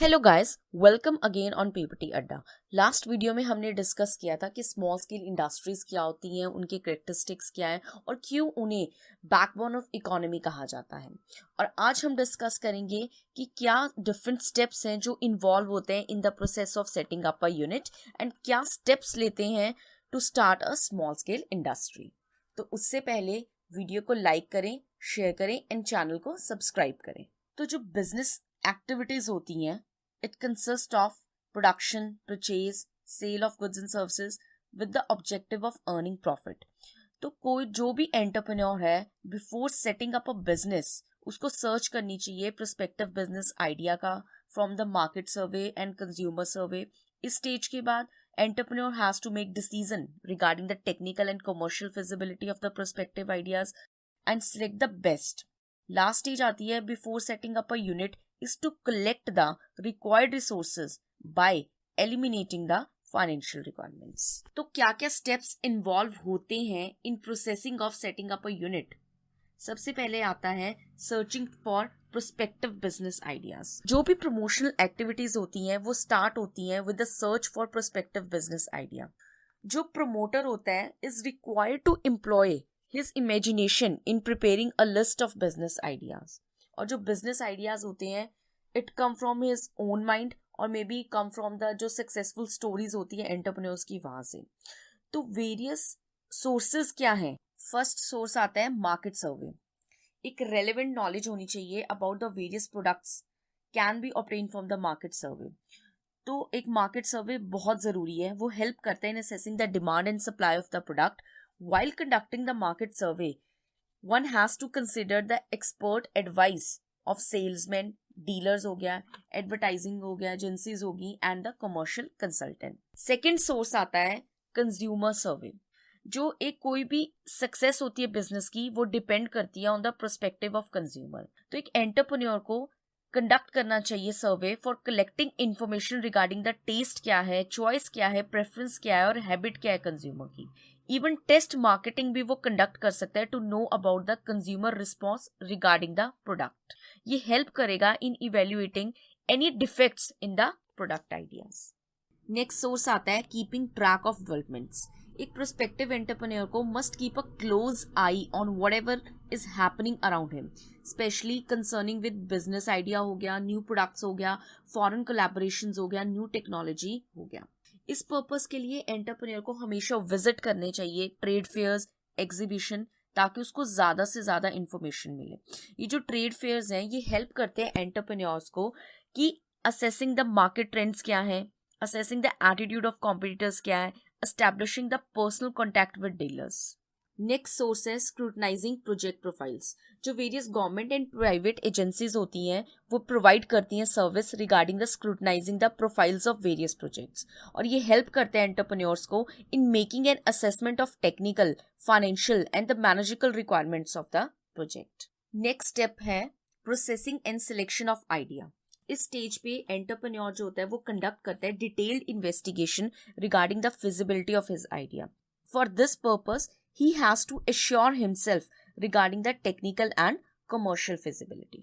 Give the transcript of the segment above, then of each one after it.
Hello guys, welcome again on PPT अड्डा। Last video में हमने डिस्कस किया था कि स्मॉल स्केल इंडस्ट्रीज क्या होती हैं, उनके कैरेक्टरिस्टिक्स क्या हैं और क्यों उन्हें बैकबोन ऑफ इकोनॉमी कहा जाता है। और आज हम डिस्कस करेंगे कि क्या डिफरेंट स्टेप्स हैं जो इन्वॉल्व होते हैं in the process of setting up a unit and क्या स्टेप्स लेते हैं to start a small scale industry. तो उससे पहले वीडियो को लाइक करें, शेयर करें एंड चैनल को सब्सक्राइब करें। तो जो बिजनेस एक्टिविटीज होती हैं, it consists of production, purchase, sale of goods and services with the objective of earning profit. तो कोई जो भी एंटरप्रेन्योर है before setting up a business उसको सर्च करनी चाहिए प्रोस्पेक्टिव बिजनेस आइडिया का from the market survey and consumer survey. इस स्टेज के बाद entrepreneur has to make decision regarding the technical and commercial feasibility of the prospective ideas and select the best. Last stage आती है before setting up a unit is to collect the required resources by eliminating the financial requirements. तो क्या क्या steps involve होते हैं in processing of setting up a unit? सबसे पहले आता है searching for prospective business ideas. जो भी promotional activities होती हैं वो start होती हैं with the search for prospective business idea. जो promoter होता है is required to employ his imagination in preparing a list of business ideas. और जो बिजनेस आइडियाज होते हैं it come from his own mind और may be come from the जो successful stories होती है एंटरप्रेन्योर्स की वहां से। तो वेरियस सोर्सेज क्या हैं? फर्स्ट सोर्स आता है मार्केट सर्वे। एक रेलेवेंट नॉलेज होनी चाहिए about the various products can be obtain from the market सर्वे। तो एक मार्केट सर्वे बहुत जरूरी है, वो हेल्प करता है इन assessing the demand and supply of the product. while conducting the market survey, one has to consider the expert advice of salesmen, dealers हो गया, एडवर्टाइजिंग हो गया, एजेंसीज होगी and the commercial consultant. Second source आता है consumer सर्वे। जो एक कोई भी सक्सेस होती है बिजनेस की वो डिपेंड करती है on the prospective of consumer. तो एक एंटरप्रेन्योर को कंडक्ट करना चाहिए survey for collecting information regarding the taste क्या है, चॉइस क्या है, प्रेफरेंस क्या है और हैबिट क्या है कंज्यूमर की। इवन टेस्ट मार्केटिंग भी वो कंडक्ट कर सकता है to know about the consumer response regarding the product. ये हेल्प करेगा in evaluating any defects in the product ideas. Next source आता है कीपिंग ट्रैक ऑफ डेवलपमेंट्स। एक प्रोस्पेक्टिव एंटरप्रेन्योर को must keep a close eye on whatever is happening around him, specially concerning with business idea हो गया, new products हो गया, foreign collaborations हो गया, न्यू टेक्नोलॉजी हो गया। इस पर्पस के लिए एंटरप्रेन्योर को हमेशा विजिट करने चाहिए ट्रेड फेयर्स, एग्जीबिशन, ताकि उसको ज्यादा से ज्यादा इंफॉर्मेशन मिले। ये जो ट्रेड फेयर्स हैं ये हेल्प करते हैं एंटरप्रेन्योर्स को कि असेसिंग द मार्केट ट्रेंड्स क्या है, assessing the attitude of competitors क्या है, establishing the personal contact with dealers. Next source है स्क्रूटनाइजिंग प्रोजेक्ट प्रोफाइल्स। जो various government and private agencies होती हैं वो प्रोवाइड करती हैं service regarding the scrutinizing the profiles of various projects, और ये हेल्प करते हैं एंटरप्रेन्योर्स को in making an assessment of technical, financial and the managerial requirements of the project. Next step है processing and selection of idea. इस stage पे entrepreneur जो होता है वो कंडक्ट करता है detailed investigation regarding the feasibility of his idea. For this purpose he has to assure himself regarding the technical and commercial feasibility.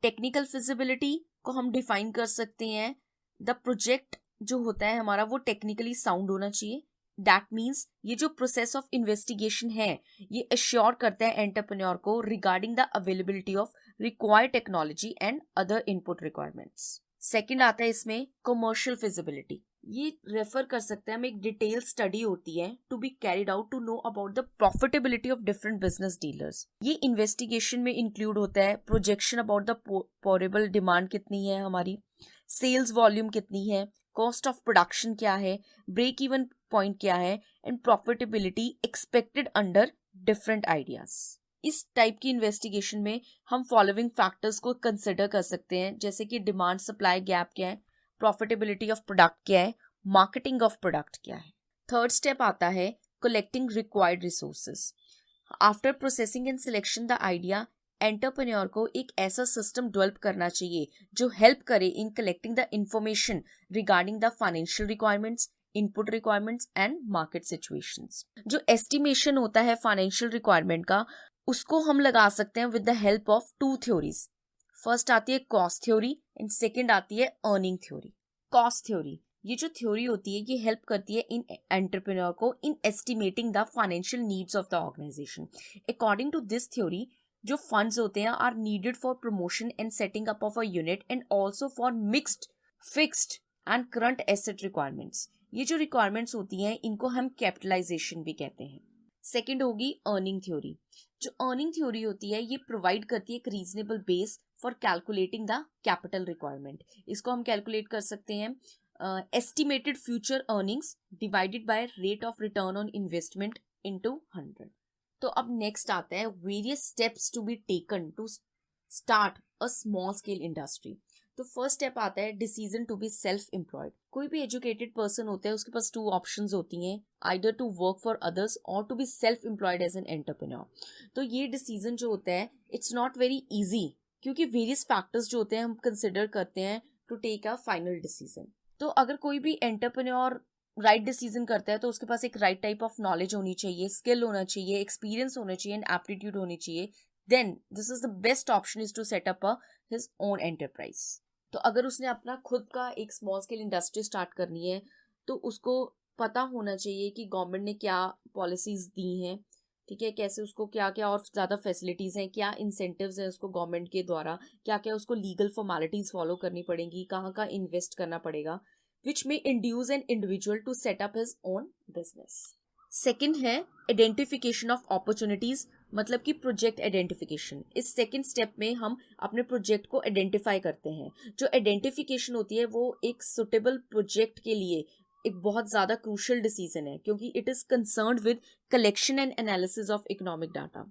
Technical feasibility को हम define कर सकते हैं, the project जो होता है हमारा वो technically sound होना चाहिए। That means ये जो process of investigation है ये assure करता है entrepreneur को regarding the availability of required technology and other input requirements. Second आता है इसमें commercial feasibility। ये रेफर कर सकते हैं हम एक डिटेल स्टडी होती है to be carried out to know about the profitability of different business dealers. ये इन्वेस्टिगेशन में इंक्लूड होता है projection about the probable demand कितनी है हमारी, सेल्स वॉल्यूम कितनी है, कॉस्ट ऑफ प्रोडक्शन क्या है, ब्रेक इवन पॉइंट क्या है and profitability expected under different ideas. इस टाइप की इन्वेस्टिगेशन में हम फॉलोइंग फैक्टर्स को कंसिडर कर सकते हैं, जैसे कि डिमांड सप्लाई गैप क्या है, प्रॉफिटेबिलिटी ऑफ प्रोडक्ट क्या है, मार्केटिंग ऑफ प्रोडक्ट क्या है। थर्ड स्टेप आता है collecting required resources. After processing and selection the idea, entrepreneur को एक ऐसा सिस्टम डेवलप करना चाहिए जो हेल्प करे in collecting the information regarding the financial requirements, input requirements and market situations. जो एस्टिमेशन होता है फाइनेंशियल रिक्वायरमेंट का उसको हम लगा सकते हैं with the help of two theories. First आती है कॉस्ट थ्योरी एंड सेकंड आती है अर्निंग थ्योरी। कॉस्ट थ्योरी, ये जो थ्योरी होती है ये हेल्प करती है इन एंटरप्रेन्योर को in estimating the financial needs of the organization. According to this theory, जो फंड्स होते हैं are needed for promotion and setting up of a unit and also for mixed, fixed and current asset requirements. ये जो requirements होती हैं इनको हम capitalisation भी कहते हैं। सेकंड होगी अर्निंग थ्योरी। जो अर्निंग थ्योरी होती है ये प्रोवाइड करती है एक reasonable base for calculating the capital requirement. इसको हम कैलकुलेट कर सकते हैं estimated future earnings divided by rate of return on investment into 100। तो अब नेक्स्ट आता है various steps to be taken to start a small scale industry। तो फर्स्ट स्टेप आता है decision to be self employed. कोई भी एजुकेटेड पर्सन होता है उसके पास टू ऑप्शंस होती हैं, either to work for others और to be self employed as an entrepreneur. तो ये डिसीजन जो होता है इट्स नॉट वेरी इजी, क्योंकि वेरियस फैक्टर्स जो होते हैं हम कंसिडर करते हैं to take a final decision. तो अगर कोई भी एंटरप्रेन्योर राइट डिसीजन करता है तो उसके पास एक राइट टाइप ऑफ नॉलेज होनी चाहिए, स्किल होना चाहिए, एक्सपीरियंस होना चाहिए एंड एप्टीट्यूड होनी चाहिए। Then this is the best option is to set up his own enterprise. तो अगर उसने अपना खुद का एक स्मॉल स्केल इंडस्ट्री स्टार्ट करनी है तो उसको पता होना चाहिए कि गवर्नमेंट ने क्या पॉलिसीज दी हैं, ठीक है, कैसे उसको क्या क्या और ज़्यादा फैसिलिटीज़ हैं, क्या इंसेंटिव्स हैं उसको गवर्नमेंट के द्वारा, क्या क्या उसको लीगल फॉर्मेलिटीज़ फॉलो करनी पड़ेंगी, कहाँ कहाँ इन्वेस्ट करना पड़ेगा, विच में induce an individual to set up his own business. Second है आइडेंटिफिकेशन ऑफ अपॉर्चुनिटीज, मतलब कि प्रोजेक्ट आइडेंटिफिकेशन। इस सेकेंड स्टेप में हम अपने प्रोजेक्ट को आइडेंटिफाई करते हैं। जो आइडेंटिफिकेशन होती है वो एक सुटेबल प्रोजेक्ट के लिए एक बहुत ज़्यादा क्रूशियल डिसीजन है, क्योंकि it is concerned with collection and analysis of economic data.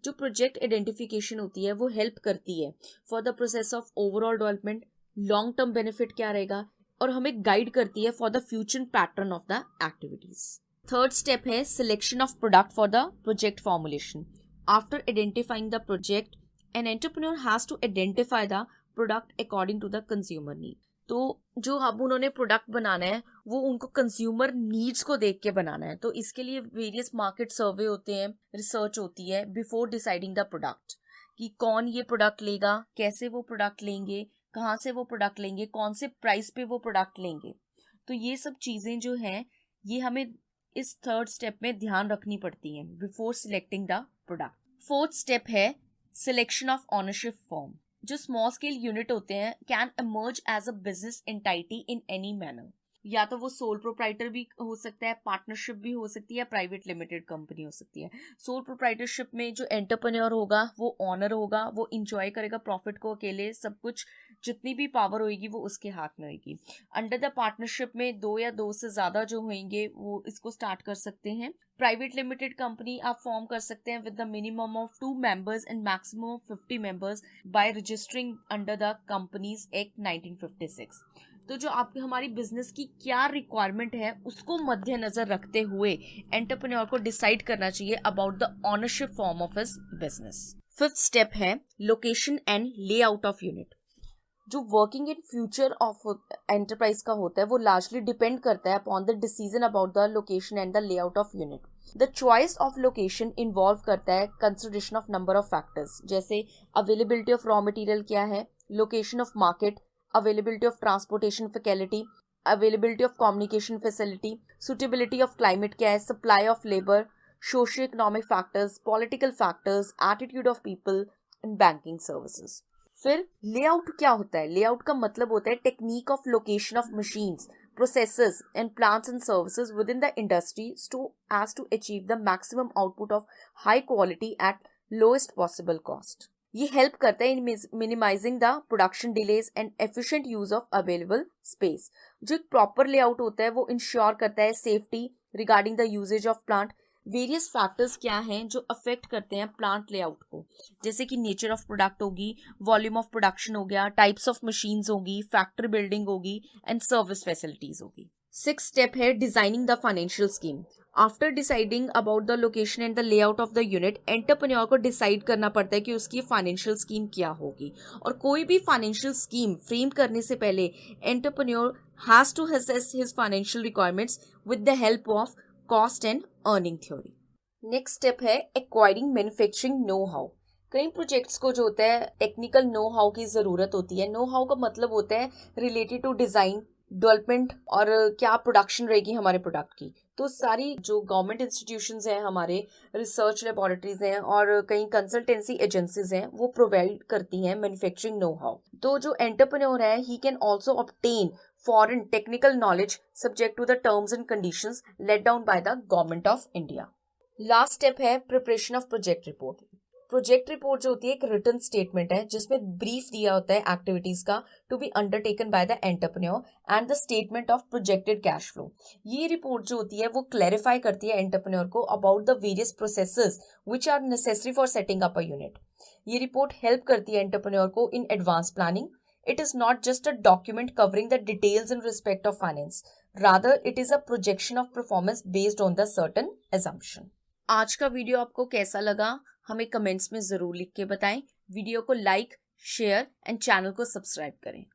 जो प्रोजेक्ट आइडेंटिफिकेशन होती है वो हेल्प करती है for the process of overall development, long term benefit क्या रहेगा, और हमें गाइड करती है for the future pattern of the activities. Third step है selection of product for the project formulation. After identifying the project, an entrepreneur has to identify the product according to the consumer need. तो जो अब उन्होंने product बनाना है वो उनको consumer needs को देख के बनाना है। तो इसके लिए वेरियस मार्केट सर्वे होते हैं, रिसर्च होती है बिफोर डिसाइडिंग द प्रोडक्ट, कि कौन ये प्रोडक्ट लेगा, कैसे वो प्रोडक्ट लेंगे, कहाँ से वो प्रोडक्ट लेंगे, कौन से प्राइस पे वो प्रोडक्ट लेंगे। तो ये सब चीज़ें जो हैं ये हमें इस थर्ड स्टेप में ध्यान रखनी पड़ती हैं before selecting the product. Fourth step है सिलेक्शन ऑफ ओनरशिप फॉर्म। जो स्मॉल स्केल यूनिट होते हैं can emerge as a business entity in any manner. या तो वो सोल प्रोप्राइटर भी हो सकता है, पार्टनरशिप भी हो सकती है, प्राइवेट लिमिटेड कंपनी हो सकती है। सोल प्रोप्राइटरशिप में जो एंटरप्रेन्योर होगा वो ऑनर होगा, वो इंजॉय करेगा प्रॉफिट को अकेले, सब कुछ जितनी भी पावर होगी वो उसके हाथ में होगी। अंडर द पार्टनरशिप में दो या दो से ज़्यादा जो होंगे वो इसको स्टार्ट कर सकते हैं। प्राइवेट लिमिटेड कंपनी आप फॉर्म कर सकते हैं with the minimum of 2 members and maximum of 50 members by registering under the companies act 1956। तो जो आपकी हमारी बिजनेस की क्या रिक्वायरमेंट है उसको मद्देनजर रखते हुए एंटरप्रेन्योर को डिसाइड करना चाहिए about the ownership form of his business. Fifth step है location and layout of unit. जो working in future of enterprise का होता है वो लार्जली डिपेंड करता है upon the decision about the location and the layout of unit. The choice of location involve करता है consideration of number of factors, जैसे अवेलेबिलिटी ऑफ रॉ मटेरियल क्या है, location of market, availability of transportation facility, availability of communication facility, suitability of climate क्या है, supply of labor, socio-economic factors, political factors, attitude of people and banking services। फिर layout क्या होता है? Layout का मतलब होता है technique of location of machines, processes and plants and services within the industry as to achieve the maximum output of high quality at lowest possible cost। ये help करता है in minimizing the production delays and efficient use of available space. जो एक proper layout होता है वो ensure करता है safety regarding the usages of plant. Various factors क्या हैं जो अफेक्ट करते हैं प्लांट लेआउट को, जैसे कि नेचर ऑफ प्रोडक्ट होगी, वॉल्यूम ऑफ प्रोडक्शन हो गया, टाइप्स ऑफ मशीन्स होगी, फैक्ट्री बिल्डिंग होगी एंड सर्विस फैसिलिटीज होगी। सिक्स स्टेप है designing the financial scheme. After deciding about the location and the layout of the unit, entrepreneur को decide करना पड़ता है कि उसकी फाइनेंशियल स्कीम क्या होगी। और कोई भी फाइनेंशियल स्कीम फ्रेम करने से पहले entrepreneur has to assess his financial requirements with the help of cost and earning theory. Next step है एक्वायरिंग मैन्युफैक्चरिंग नो हाउ। कई प्रोजेक्ट्स को जो होता है टेक्निकल नो हाउ की ज़रूरत होती है। नो हाउ का मतलब होता है रिलेटेड टू डिज़ाइन, डेवलपमेंट और क्या प्रोडक्शन रहेगी हमारे प्रोडक्ट की। तो सारी जो गवर्नमेंट इंस्टीट्यूशंस हैं, हमारे रिसर्च लेबोरेटरीज हैं और कई कंसल्टेंसी एजेंसीज हैं, वो प्रोवाइड करती हैं मैन्युफैक्चरिंग नो हाउ। तो जो एंटरप्रेन्योर है ही can also obtain foreign technical knowledge subject to the terms and conditions let down by the government of India. Last step है preparation of project report. Project report जो होती है एक written statement है जिसमें ब्रीफ दिया होता है एक्टिविटीज का to be undertaken by the entrepreneur and the statement of projected cash flow. ये रिपोर्ट जो होती है वो क्लैरिफाई करती है एंटरप्रेन्योर को about the various processes which are necessary for setting up a unit. ये रिपोर्ट हेल्प करती है एंटरप्रेन्योर को in advance planning. It is not just a document covering the details in respect of finance. Rather, it is a projection of performance based on the certain assumption. आज का video आपको कैसा लगा हमें comments में ज़रूर लिख के बताएं। वीडियो को लाइक, शेयर एंड चैनल को सब्सक्राइब करें।